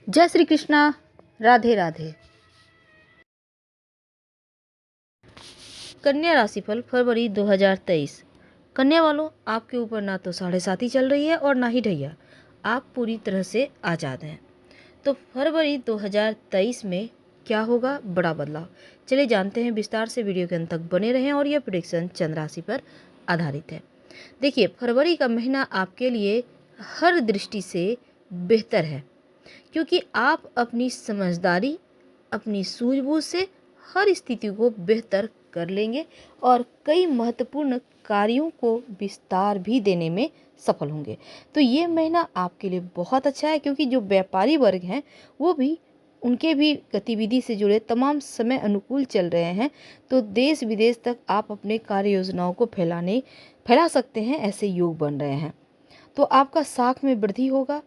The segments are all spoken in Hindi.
जय श्री कृष्णा। राधे राधे। कन्या राशिफल फरवरी 2023। कन्या वालों, आपके ऊपर ना तो 7.5 ही चल रही है और ना ही ढैया। आप पूरी तरह से आज़ाद हैं। तो फरवरी 2023 में क्या होगा? बड़ा बदलाव। चलिए जानते हैं विस्तार से। वीडियो के अंत तक बने रहें और यह प्रेडिक्शन चंद्र राशि पर आधारित है। देखिए, फरवरी का महीना आपके लिए हर दृष्टि से बेहतर है, क्योंकि आप अपनी समझदारी, अपनी सूझबूझ से हर स्थिति को बेहतर कर लेंगे और कई महत्वपूर्ण कार्यों को विस्तार भी देने में सफल होंगे। तो ये महीना आपके लिए बहुत अच्छा है, क्योंकि जो व्यापारी वर्ग हैं वो भी, उनके भी गतिविधि से जुड़े तमाम समय अनुकूल चल रहे हैं। तो देश विदेश तक आप अपने कार्य योजनाओं को फैला सकते हैं, ऐसे योग बन रहे हैं। तो आपका साख में वृद्धि होगा।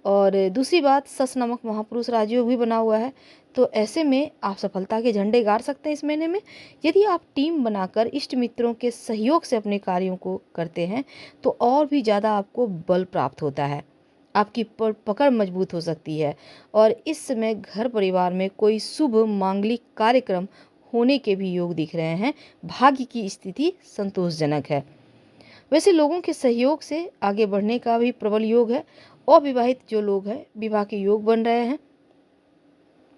और दूसरी बात, सस नामक महापुरुष राजयोग भी बना हुआ है। तो ऐसे में आप सफलता के झंडे गाड़ सकते हैं इस महीने में। यदि आप टीम बनाकर इष्ट मित्रों के सहयोग से अपने कार्यों को करते हैं तो और भी ज़्यादा आपको बल प्राप्त होता है। आपकी पकड़ मजबूत हो सकती है और इस समय घर परिवार में कोई शुभ मांगलिक कार्यक्रम होने के भी योग दिख रहे हैं। भाग्य की स्थिति संतोषजनक है। वैसे लोगों के सहयोग से आगे बढ़ने का भी प्रबल योग है। अविवाहित जो लोग हैं, विवाह के योग बन रहे हैं।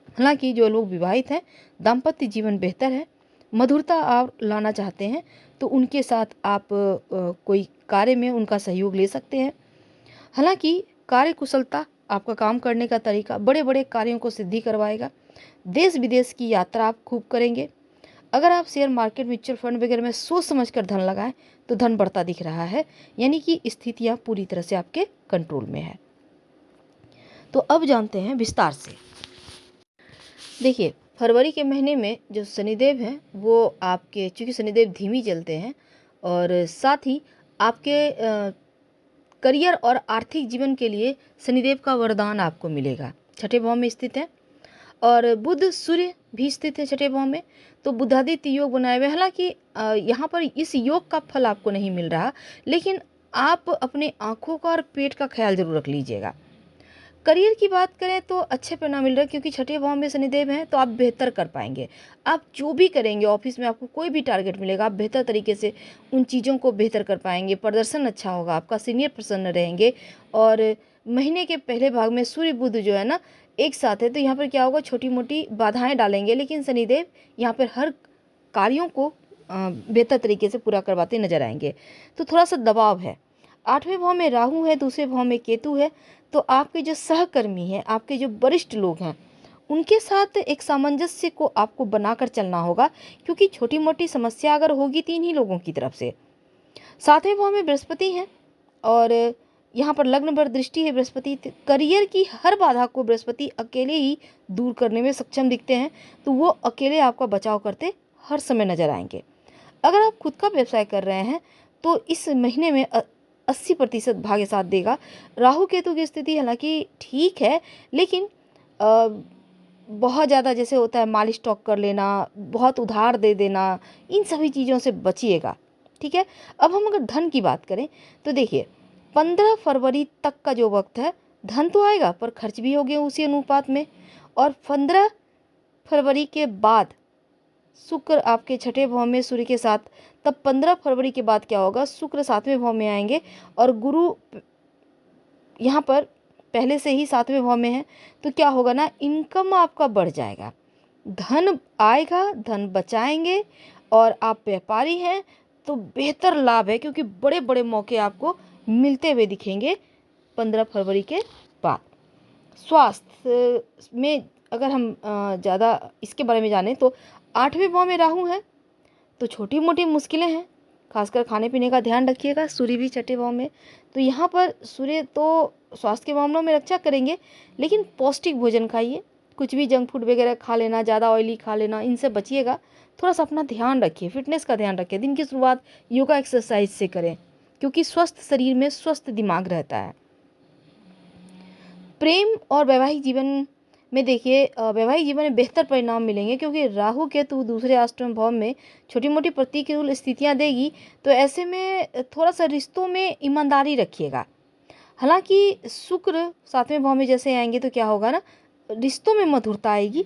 हालांकि जो लोग विवाहित हैं, दाम्पत्य जीवन बेहतर है। मधुरता आप लाना चाहते हैं तो उनके साथ आप कोई कार्य में उनका सहयोग ले सकते हैं। हालांकि कार्य कुशलता, आपका काम करने का तरीका बड़े बड़े कार्यों को सिद्धि करवाएगा। देश विदेश की यात्रा आप खूब करेंगे। अगर आप शेयर मार्केट, म्यूचुअल फंड वगैरह में सोच समझकर धन लगाएं तो धन बढ़ता दिख रहा है, यानी कि स्थितियां पूरी तरह से आपके कंट्रोल में है। तो अब जानते हैं विस्तार से। देखिए, फरवरी के महीने में जो शनिदेव हैं वो आपके, चूँकि शनिदेव धीमी चलते हैं और साथ ही आपके करियर और आर्थिक जीवन के लिए शनिदेव का वरदान आपको मिलेगा। छठे भाव में स्थित है और बुध सूर्य भी स्थित है छठे भाव में। तो बुधादित्य योग बनाए हुए। हालांकि यहाँ पर इस योग का फल आपको नहीं मिल रहा, लेकिन आप अपने आँखों का और पेट का ख्याल जरूर रख लीजिएगा। करियर की बात करें तो अच्छे परिणाम मिल रहे हैं, क्योंकि छठे भाव में शनिदेव हैं तो आप बेहतर कर पाएंगे। आप जो भी करेंगे ऑफिस में, आपको कोई भी टारगेट मिलेगा, आप बेहतर तरीके से उन चीज़ों को बेहतर कर पाएंगे। प्रदर्शन अच्छा होगा, आपका सीनियर प्रसन्न रहेंगे। और महीने के पहले भाग में सूर्य बुध जो है ना एक साथ है, तो यहाँ पर क्या होगा, छोटी मोटी बाधाएं डालेंगे, लेकिन शनिदेव यहाँ पर हर कार्यों को बेहतर तरीके से पूरा करवाते नजर आएंगे। तो थोड़ा सा दबाव है। आठवें भाव में राहु है, दूसरे भाव में केतु है। तो आपके जो सहकर्मी हैं, आपके जो वरिष्ठ लोग हैं, उनके साथ एक सामंजस्य को आपको बनाकर चलना होगा, क्योंकि छोटी मोटी समस्या अगर होगी 3 ही लोगों की तरफ से। सातवें भाव में बृहस्पति हैं और यहाँ पर लग्न पर दृष्टि है बृहस्पति। करियर की हर बाधा को बृहस्पति अकेले ही दूर करने में सक्षम दिखते हैं। तो वो अकेले आपका बचाव करते हर समय नजर आएंगे। अगर आप खुद का व्यवसाय कर रहे हैं तो इस महीने में 80% भाग्य साथ देगा। राहु केतु की स्थिति हालांकि ठीक है, लेकिन बहुत ज़्यादा जैसे होता है माल स्टॉक कर लेना, बहुत उधार दे देना, इन सभी चीज़ों से बचिएगा। ठीक है। अब हम अगर धन की बात करें तो देखिए, 15 फरवरी तक का जो वक्त है, धन तो आएगा पर खर्च भी होंगे उसी अनुपात में। और 15 फरवरी के बाद शुक्र आपके छठे भाव में सूर्य के साथ, तब 15 फरवरी के बाद क्या होगा, शुक्र 7वें भाव में आएंगे और गुरु यहाँ पर पहले से ही 7वें भाव में है। तो क्या होगा ना, इनकम आपका बढ़ जाएगा, धन आएगा, धन बचाएंगे। और आप व्यापारी हैं तो बेहतर लाभ है, क्योंकि बड़े बड़े मौके आपको मिलते हुए दिखेंगे 15 फरवरी के बाद। स्वास्थ्य में अगर हम ज़्यादा इसके बारे में जानें तो 8वें भाव में राहु है, तो छोटी मोटी मुश्किलें हैं, खासकर खाने पीने का ध्यान रखिएगा। सूर्य भी छठे भाव में, तो यहाँ पर सूर्य तो स्वास्थ्य के मामलों में रक्षा करेंगे, लेकिन पौष्टिक भोजन खाइए। कुछ भी जंक फूड वगैरह खा लेना, ज़्यादा ऑयली खा लेना, इनसे बचिएगा। थोड़ा सा अपना ध्यान रखिए, फिटनेस का ध्यान रखिए। दिन की शुरुआत योगा एक्सरसाइज से करें, क्योंकि स्वस्थ शरीर में स्वस्थ दिमाग रहता है। प्रेम और वैवाहिक जीवन में देखिए, वैवाहिक जीवन में बेहतर परिणाम मिलेंगे, क्योंकि राहु केतु दूसरे अष्टम भाव में छोटी मोटी प्रतिकूल स्थितियां देगी। तो ऐसे में थोड़ा सा रिश्तों में ईमानदारी रखिएगा। हालांकि शुक्र 7वें भाव में जैसे आएंगे तो क्या होगा ना, रिश्तों में मधुरता आएगी।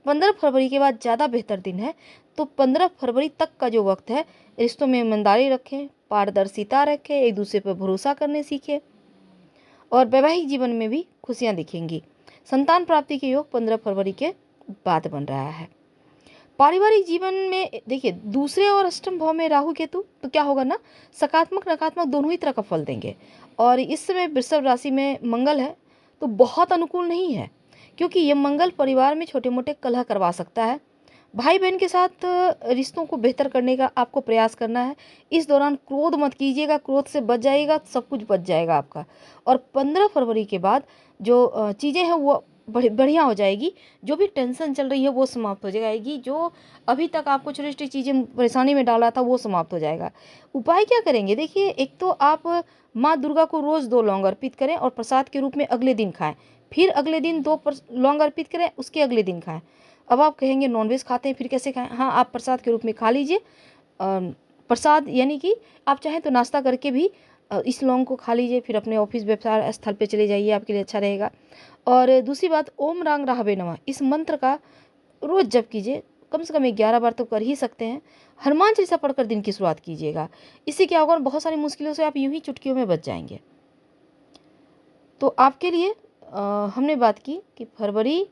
15 फरवरी के बाद ज़्यादा बेहतर दिन है। तो 15 फरवरी तक का जो वक्त है, रिश्तों में ईमानदारी रखें, पारदर्शिता रखें, एक दूसरे पर भरोसा करने सीखें और वैवाहिक जीवन में भी खुशियाँ दिखेंगी। संतान प्राप्ति के योग 15 फरवरी के बाद बन रहा है। पारिवारिक जीवन में देखिए दूसरे और अष्टम भाव में राहु केतु, तो क्या होगा ना, सकारात्मक नकारात्मक दोनों ही तरह का फल देंगे। और इस समय वृषभ राशि में मंगल है, तो बहुत अनुकूल नहीं है, क्योंकि ये मंगल परिवार में छोटे मोटे कलह करवा सकता है। भाई बहन के साथ रिश्तों को बेहतर करने का आपको प्रयास करना है। इस दौरान क्रोध मत कीजिएगा, क्रोध से बच जाइएगा, सब कुछ बच जाएगा आपका। और 15 फरवरी के बाद जो चीज़ें हैं वो बढ़िया हो जाएगी। जो भी टेंशन चल रही है वो समाप्त हो जाएगी। जो अभी तक आपको छोटी छोटी चीज़ें परेशानी में डाला था वो समाप्त हो जाएगा। उपाय क्या करेंगे, देखिए एक तो आप माँ दुर्गा को रोज़ 2 लौंग अर्पित करें और प्रसाद के रूप में अगले दिन खाएं। फिर अगले दिन 2 लौंग अर्पित करें, उसके अगले दिन खाएं। अब आप कहेंगे नॉनवेज खाते हैं फिर कैसे खाएं? हाँ, आप प्रसाद के रूप में खा लीजिए। प्रसाद यानी कि आप चाहें तो नाश्ता करके भी इस लौंग को खा लीजिए, फिर अपने ऑफिस व्यवसाय स्थल पे चले जाइए, आपके लिए अच्छा रहेगा। और दूसरी बात, ओम रांग राहवे नमः, इस मंत्र का रोज़ जप कीजिए, कम से कम 11 बार तो कर ही सकते हैं। हनुमान चालीसा पढ़कर दिन की शुरुआत कीजिएगा। इससे क्या होगा, बहुत सारी मुश्किलों से आप यूं ही चुटकियों में बच जाएंगे। तो आपके लिए हमने बात की कि फरवरी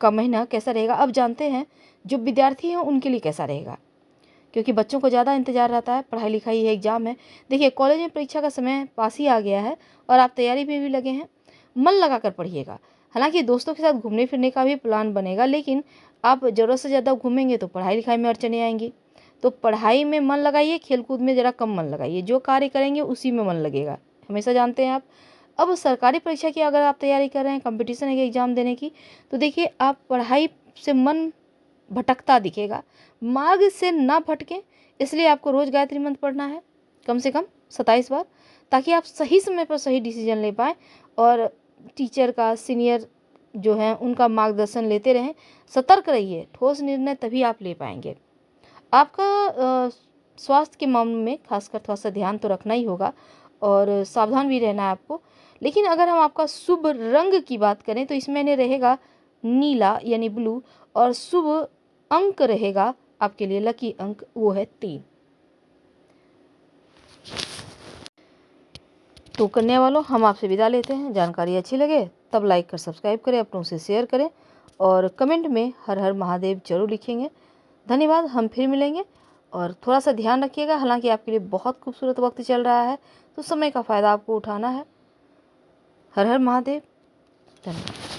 का महीना कैसा रहेगा। अब जानते हैं जो विद्यार्थी हैं उनके लिए कैसा रहेगा, क्योंकि बच्चों को ज़्यादा इंतजार रहता है, पढ़ाई लिखाई है, एग्जाम है। देखिए कॉलेज में परीक्षा का समय पास ही आ गया है और आप तैयारी में भी लगे हैं। मन लगा कर पढ़िएगा। हालांकि दोस्तों के साथ घूमने फिरने का भी प्लान बनेगा, लेकिन आप ज़रूरत से ज़्यादा घूमेंगे तो पढ़ाई लिखाई में अड़चनें आएंगी। तो पढ़ाई में मन लगाइए, खेलकूद में ज़रा कम मन लगाइए। जो कार्य करेंगे उसी में मन लगेगा, हमेशा जानते हैं आप। अब सरकारी परीक्षा की अगर आप तैयारी कर रहे हैं, कंपटीशन है एग्ज़ाम देने की, तो देखिए आप पढ़ाई से मन भटकता दिखेगा। मार्ग से ना भटकें, इसलिए आपको रोज़ गायत्री मंत्र पढ़ना है, कम से कम 27 बार, ताकि आप सही समय पर सही डिसीजन ले पाएँ और टीचर का, सीनियर जो हैं उनका मार्गदर्शन लेते रहें। सतर्क रहिए, ठोस निर्णय तभी आप ले पाएंगे। आपका स्वास्थ्य के मामले में खासकर थोड़ा सा ध्यान तो रखना ही होगा और सावधान भी रहना है आपको। लेकिन अगर हम आपका शुभ रंग की बात करें तो इसमें रहेगा नीला यानी ब्लू, और शुभ अंक रहेगा आपके लिए, लकी अंक वो है 3। तो कन्या वालों, हम आपसे विदा लेते हैं। जानकारी अच्छी लगे तब लाइक कर सब्सक्राइब करें, अपनों से शेयर करें और कमेंट में हर हर महादेव जरूर लिखेंगे। धन्यवाद। हम फिर मिलेंगे और थोड़ा सा ध्यान रखिएगा। हालांकि आपके लिए बहुत खूबसूरत वक्त चल रहा है, तो समय का फ़ायदा आपको उठाना है। हर हर महादेव। धन्यवाद।